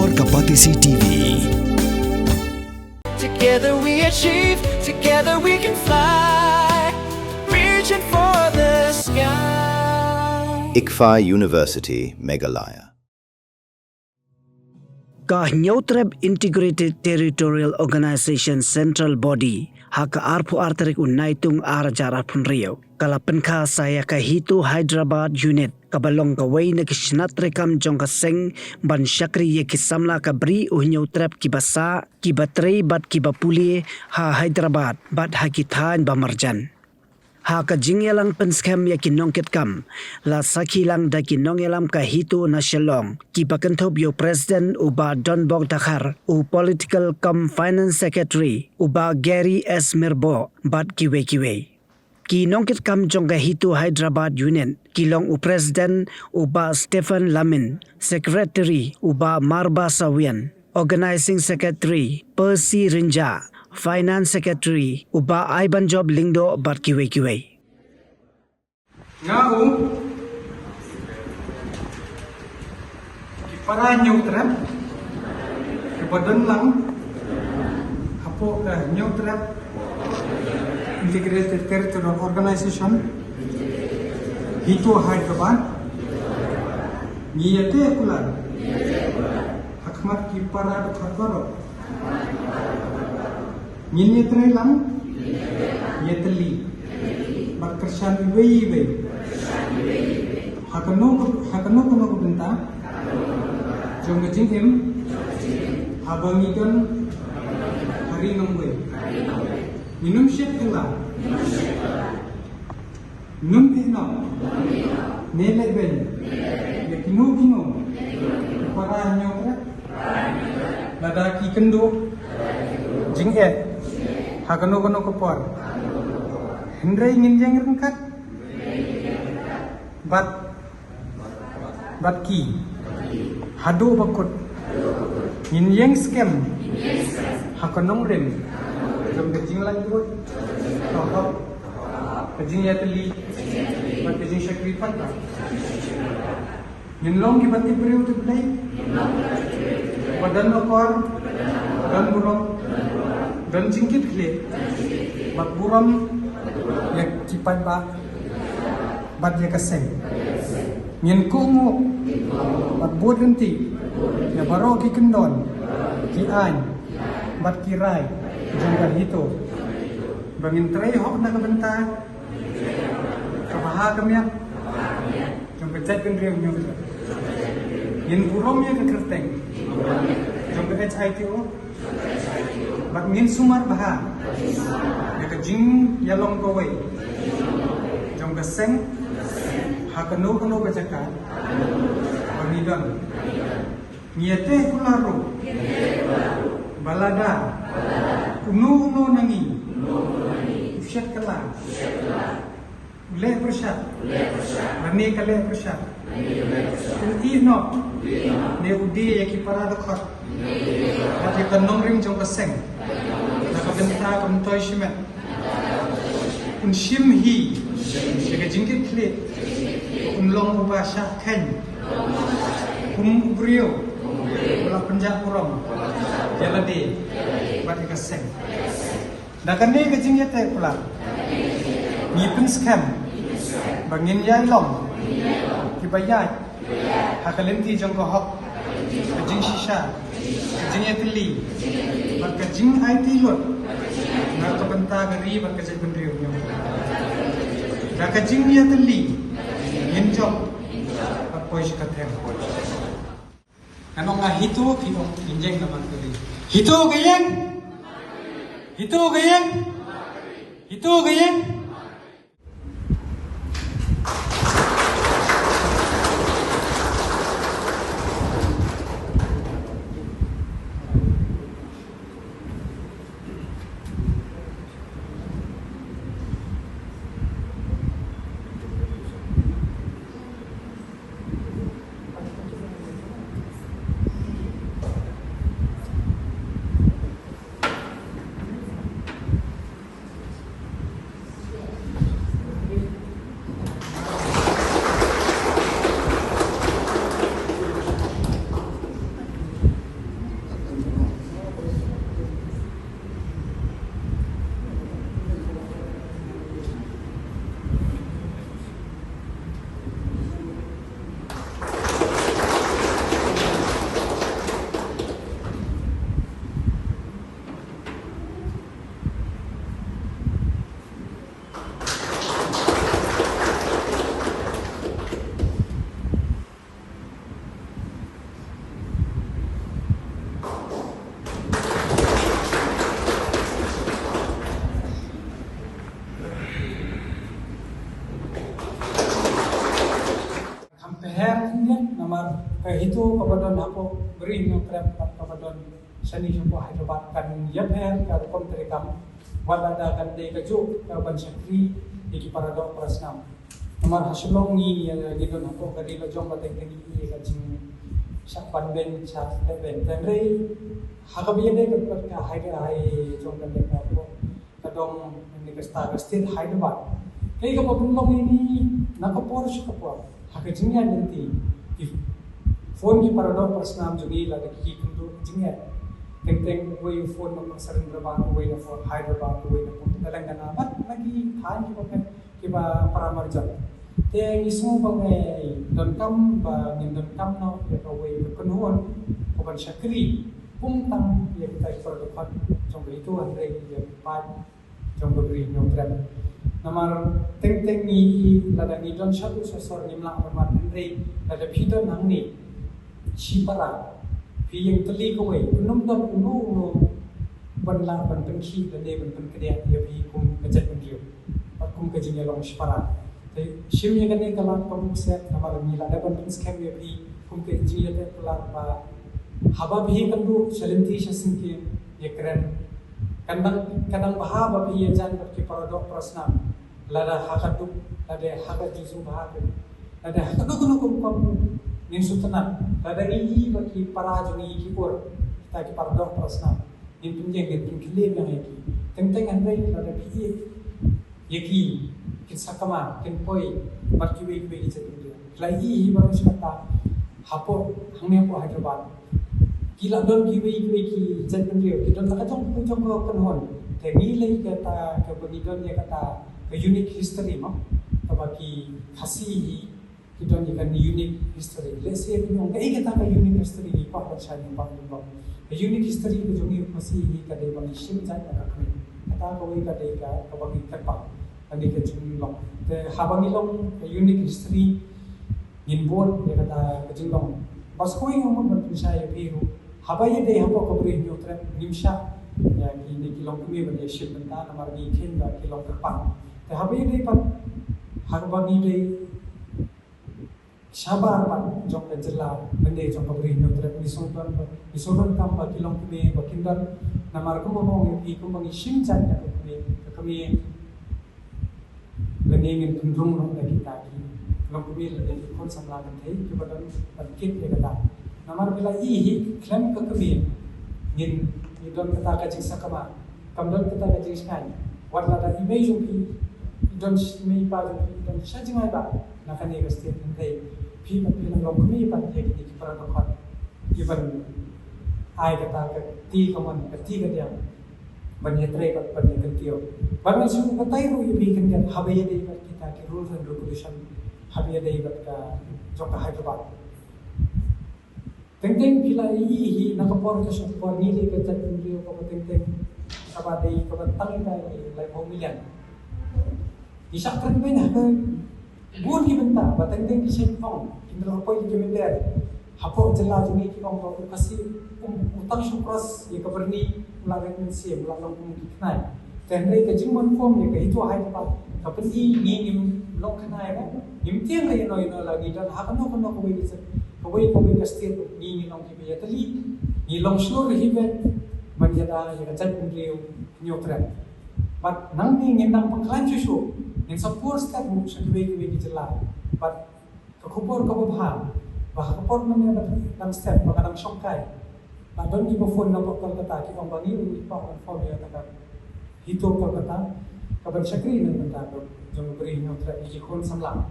Warga Patisi TV. Together we achieve, together we can fly, reaching for the sky. ICFA University, Meghalaya. Nyautreb Integrated Territorial Organization Central Body haka arpu arterik unaitung arajar arpun Rio. Kala penka saya kahitu Hyderabad Unit kabalong kawai na kisnat rekam jong kaseng ban syakri ye kisamla kabri nyautreb kibasa kibatrei bat kibapuli ha Hyderabad bat hakithan bamarjan. Haka jingyelang penskam ya kinongket kam la sakilang da kinongelam kahitu na shalong kibakentop yo president uba Don Bog Dakhar u political cum finance secretary uba Gary S Mirbo bat kiwe kinongket kam jong kahitu Hyderabad Union kilong u president uba Stephen Lamin, secretary uba Marba Sawian, organizing secretary Percy Rinja, Finance Secretary uba Iban Job Lingdo bat kiwe. Ngau para nyautrap kebadan lang apo nyautrap Integrated Territorial Organization itu Hyderabad niyate kulan hakmat ki para doktor Nyetri lang, nyetli, berkersan iwe. Hakano kono benta, jom kejingim, abangigan hari nongwe. Minum syek kela, minum ino, nele ben, yakino, para nyokra, ladaki kendo, jinget. Hakano kopor. Hendrai nginjeng rengkat. Bat ki. Hado bakut. Nginjeng scam. Hakanong rem. Jom kejing lanjut. Tohok. Kejing yateli. Bat kejing syakripat. Nginlong kibati beriu tu belai. Badan okor. Dan burung. Dan jingkit kle, bat buram ya kipan ba, bat ya kaseng, nyen kungu, bat buat ganti, ya baro ki kendon, ki an, bat kirai, janggal hito, bangin tray hok na kabenta, kabaha kamyak, jang kecet kan riam nyong, nyen buram ya kekerteng, jang ke HITO. Bat ngin sumar baha, ya kejing yalong kawai, jom keseng, hakano bacakan, bangidon, niate kularu, balada, uno nangi, ifsyat kala, uleh persyat, rani kaleh persyat, ino, ne udi ya kipara dokot, at ikanong rim jom keseng. Nakabenta kamtoy shimet. Unshim hi. Siya jingkit klit. Unlong ubasya ken. Ubriyo. Wala penjak kurang. Jalade. Bati kaseng. Nakane kejingit pula. Ngipin scam. Bangin yailong. Kibayat. Hakalenti jong kohok. Kejing shisha. Kejing yatili. Kejing IT lot. Nakabenta gari kejing bendriyo nyo. Kejing yatili. Injok. Apoy sikatrem. Anong nga hito kino injeng naman kali. Hito gayeng. Hito gayeng. Hito gayeng. Itu kabadon hapo beri ng trap at kabadon sani siya po Hyderabad kan yapher ka kom terekam wala da kan de kaju ka ban syakri di parado prasnam amar hasulong ni gidon hapo kadi ka jong bateng teng i ka jing sa panben sa ben tenrei hagabiye de ka Hyderabad hai jong kan de ka po kadong ni ka state Hyderabad kay ka papunlong ini nakapor siya kapwa hakajingya nanti phone की paradox प्रश्न जो भी लगा कि कुंडू जिंगे टेंग वही phone में सरेंद्रबाद वही ना phone हैदराबाद वही ना phone तेलंगाना बट लगी खान की बात कि बा परामर्शन ते इसमें बंगे दंकम बा निंदंकम नो ये तो वही कन्होन बुkan syakri pun tang ये kita paradox jong itu andre ये part jong beri nyotret namar teng ni lada ni don satu sosor ni mlang hormat andre lada pidon nang ni Sipara, yang teli kowe, penum dom unu banla ban pengki dan dia ban pengkedek dia pi kum kejat pendiu, kum kejingnya long sipara. Tapi simnya kan ni kalau kamu set nama mila ada ban pengskam dia pi kum kejingnya dia pelar ba haba pi kan tu selenti sesingki ya keren. Kadang bahaba pi ya jan pergi paradok prasna, lada hakatu, lada hakat jisu bahaka, lada hakatu kum nin sutanan lada ini bagi para joni kipur kita ki paradok prasna nin punjeng nin kinkile yang yaki teng andai lada pi yaki kin sakama kin poi barki we we je tu lai baru kata hapo hangme po Hyderabad kila don ki we ki jan pendrio ki don takajong pujong ko kanhon te ni lai kata ke bonidon ya kata ke unique history mo kabaki khasi kita ni kan unique history. Let's say kita kita kan unique history ni apa macam ni apa ni. Unique history tu jadi masih ni kadai bang sim jat nak kami. Kata kau ini kadai ka bang kerpa. Kadai ke jung long. Te habang long unique history involve dia kata ke jung long. Bas kau yang mau berpisah biru. Habai deh apa kau beri nyutra nimsha. Ya ini kilong kami bagi sim benda nomor ni kena kilong kerpa. Te habai deh pat habang ni deh Sabar pak jong kejela mende jong kabri nyotret misoban kam ba kilong kumi ba kindan namar ko mo ngi ko mangi simjan ya kami leningin tundrung no da kita ki kilong kumi le kon samla kan thei ke badan kit ya kata namar bila i klem ka kami ngin idon kata ka jing sakama kamdon kata ka jing skai wala da image ki idon me pa idon shajingai ba nakane ka state thei pi long kami pan ye ki para dokhat given ai kata ke ti kaman ke ti ke dia ban ye tre ban ye kentio ban man su katai ru ye pi kan dia habe ye dei kita ki rules and regulation habe ye dei ka jok Hyderabad teng pila hi na ka por ka so por ni le ka chat video ko teng saba dei ko tang dai lai ho million isa kan ben ha buôn ki benta batang teng ki shen tong kindro ko ki kemender hapo jela juni ki ong ko kasi utang shukras ye kabarni ulagan si ulang ki knai tenre ka jingmon form ye ka itu hai pa kapni ni nim long knai na nim tiang le no lagi dan hakano kono ko wi se ko wi ka stir ni long ki be tali ni long shur hi be manjada ye ka chat pungriu nyotran but nang ni ngendang pangklan chu yang support step mu sebagai bagi jelas, but kekubur kebubhan, bah kekubur mana dalam step, bah dalam songkai, bah don ibu phone nampak kata kita orang ini ibu phone dia kata hitung kata, kabar syakri ni kata jom beri nyotret di kon samlang,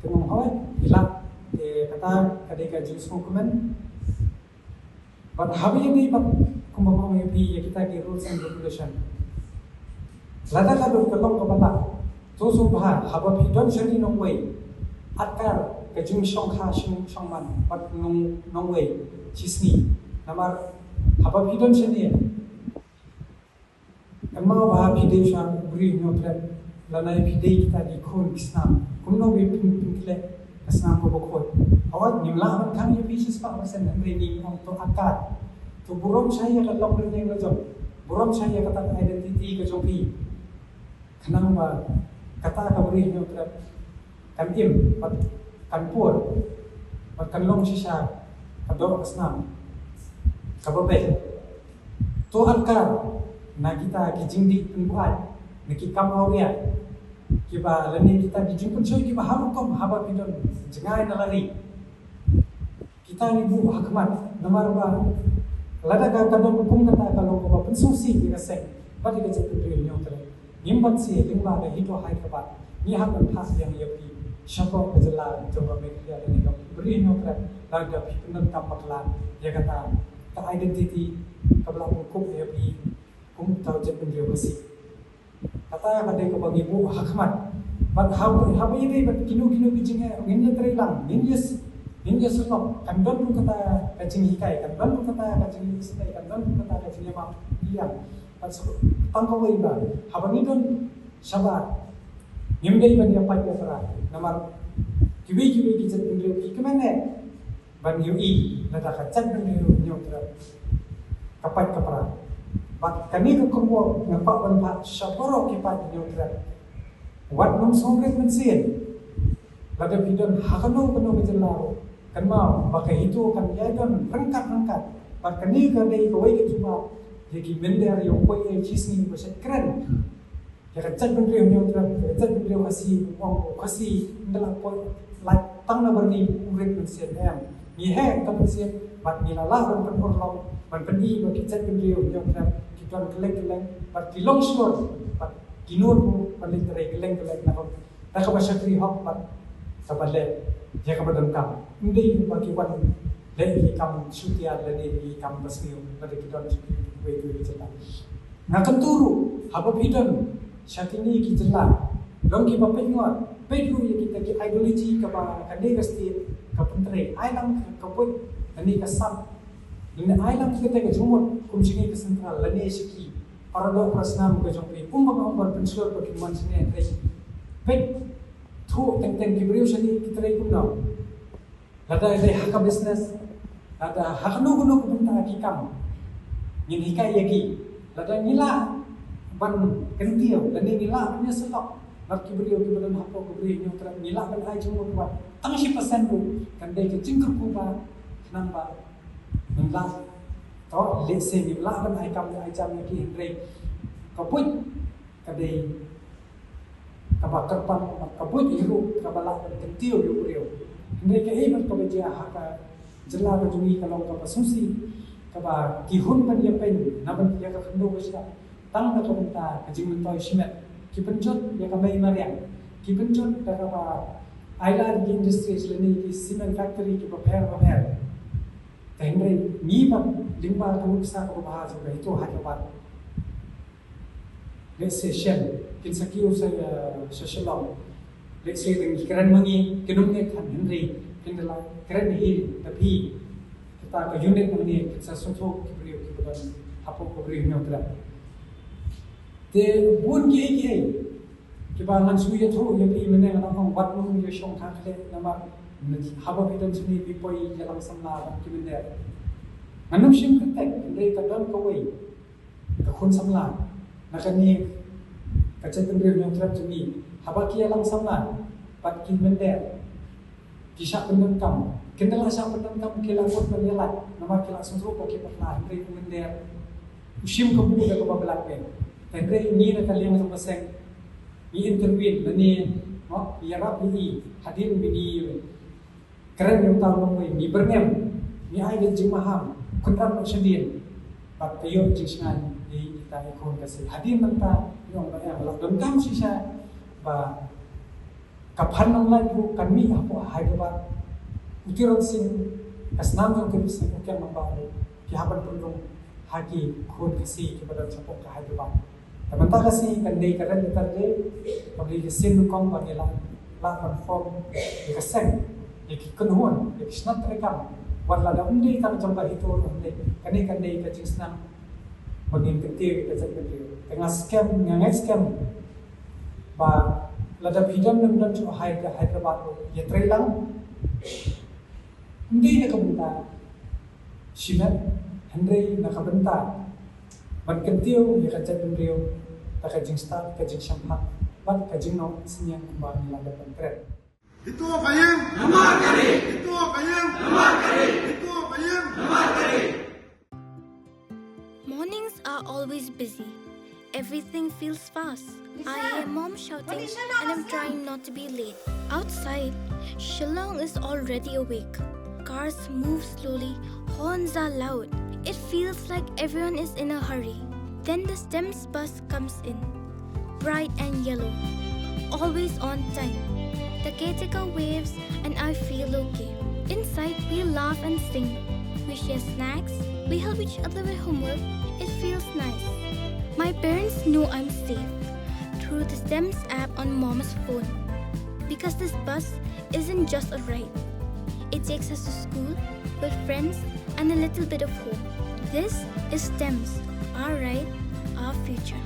tengok hoi hilang, kata kadang jenis dokumen, but habis ini bah kumpul mengapi kita di rules and regulation, lada kalau kebala. Tosu bah haba pidon seri nong wei atkar kejung songkha songman pat nong wei cisni namar haba pidon seri emma bah pidei shan beri nyotret lanai pidei kita di kon islam kumno be pinkle islam ko bokot awat nimla kan ye pisis pa persen andre ni ong to akar to burom saya kat lok reng lo burom saya kata identity ke jopi kenang ba kata kaburi nyotret kan im kan pur kan long sisa kadok senam kababe Tuhan kar na kita kijing di penbuat nakikam auria kiba lani kita kijing pun soy kiba harukom haba pidon jengai na lari kita ni bu hakmat namar ba lada ka kadon hukum kata kalau ko pensungsi kita sek pati ka jatuh dari nyong tere nimbat si lingba ga hito hai kabat ni hakan pas yang yapi syabok kejela coba media ini kau beri nyong tere lada pipenan kapaklan dia kata ka identity kabla hukum yapi kum tahu jatuh dari besi kata kadai ko bagi bu hakmat bat haba ini bat kinu kijingnya nginnya terilang Ninja sulok kan don kata kacing hikai kan don kata kacing istai kan don kata kacing yama iya pas tangkau iba habang idon sabar nyemdei ban ya pai pera namar kibi kijet beliau kemana ban yui nada kacat beliau nyotra kapai kapra bat kami ke kumbo ngapak ban pak syaporo kipat nyotra wat nung songret mensien lada bidon hakano penuh kejelau kan mau pakai itu kan dia kan rengkat pakai ni kan dia kawai ke cuma jadi bender yang koi cheese ni pasal keren ya kan cat bender yang cat bender kasih uang kasih dalam koi like tang na berni urek mensian ni he kan mensian bat ni lalah kan orang ban peni bagi cat bender yang kita keleng bat kilong short bat kinur balik terai keleng nak bahasa kri hok bat sabale dia kepada kam ini bagi wan dari kam sutia dari kam pasmiu dari kita we cerita nak turu haba bidon syakini kijela dong ki bapengwa pedu ya kita ki ideology ka ba kande gasti ka pentre ailam ka put ani ka sam ini ailam kita ka jumut kum sini ka sentral lani siki para do prasnam ka jompi kum ba ngor pensur pa ki man sini ai pet tu teng kibriu sini kita rai kumna ada hak business ada hak nu bentar kikam ngin hikai yaki ada nila ban kentiu dan nila punya selok nak kibriu ki badan hapo kibriu nyu tra nila ban ai jumut ba tang si persen bu kan dai ke cingkur ku ba namba nila to le se nila ban ai kam ai jam yaki rei kaput kadai kabakar pan kabut iru kabala kentiu yu riu mereka hebat kebaja haka jela bajui kalau ka pasusi kaba kihun pan ya pen naban ya ka khando basta tang na kabenta kajing mentoy shimet ki penjot ya ka mai mariang ki penjot da ka island industries leni ki cement factory ki prepare tengre ni ba lingba ka muksa ka bahas ba itu hadapan let's say shen kin sakiu sa shalom let's say dengan keren mengi kedungnya kan Henry kendala keren hil tapi kita ke unit mengi kita sesuatu kibriu kibadan apa kibriu nyotra te bun ki kibangan suya tu yang pi meneng orang wat nu yo shong kha khle nama haba bidan sini bipoi jalan samla kibende manum shim ketek ndai kadon ko wei ka khun samla nakani kacet kendri nyotra sini haba kia lang samlan pat kin mender kisah pendengkam kendala sa pendengkam kila kot menyelat nama kila sentro ko ki patla ndre mender usim ko bu da ko babelak pe ndre ni na kaliang sa paseng ni intervene nani no yarap ni hadin bini keren yang tahu mo ni bernem ni ai de jimaham kuntan no sedin pat kayo jingsan di kita ikon kasi hadin manta yung ba ya dengkam sisa ba kapan nang lai bu kan mi apo Hyderabad utiron sing kasnam jong kiri sing ukian mambaru ki haban pundong hagi khod kasi ki badan sapok ka Hyderabad tabanta kasi kan dei karan tarde pabli sin kong bagela la form ki kaseng ki kunhon ki snat rekam wala da undi kan jamba itu undi kan dei ka jingsnam bagin ketir ka jakbe tengah scam ba lada bidang dan tu Hyderabad ya trailang hindi nakabenta simet Henry nakabenta ban kentiu ya kajat bendrio ta kajing star kajing shampak ban kajing no sinyang kembang lada pentret itu apa yang? Namar kali. Itu apa yang? Namar kali. Itu apa yang? always busy. Everything feels fast. I hear mom shouting and I'm trying not to be late. Outside, Shillong is already awake. Cars move slowly, horns are loud. It feels like everyone is in a hurry. Then the STEMS bus comes in, bright and yellow, always on time. The caretaker waves and I feel okay. Inside, we laugh and sing. We share snacks, we help each other with homework. It feels nice. My parents know I'm safe through the STEMS app on mom's phone. Because this bus isn't just a ride. It takes us to school with friends and a little bit of hope. This is STEMS, our ride, our future.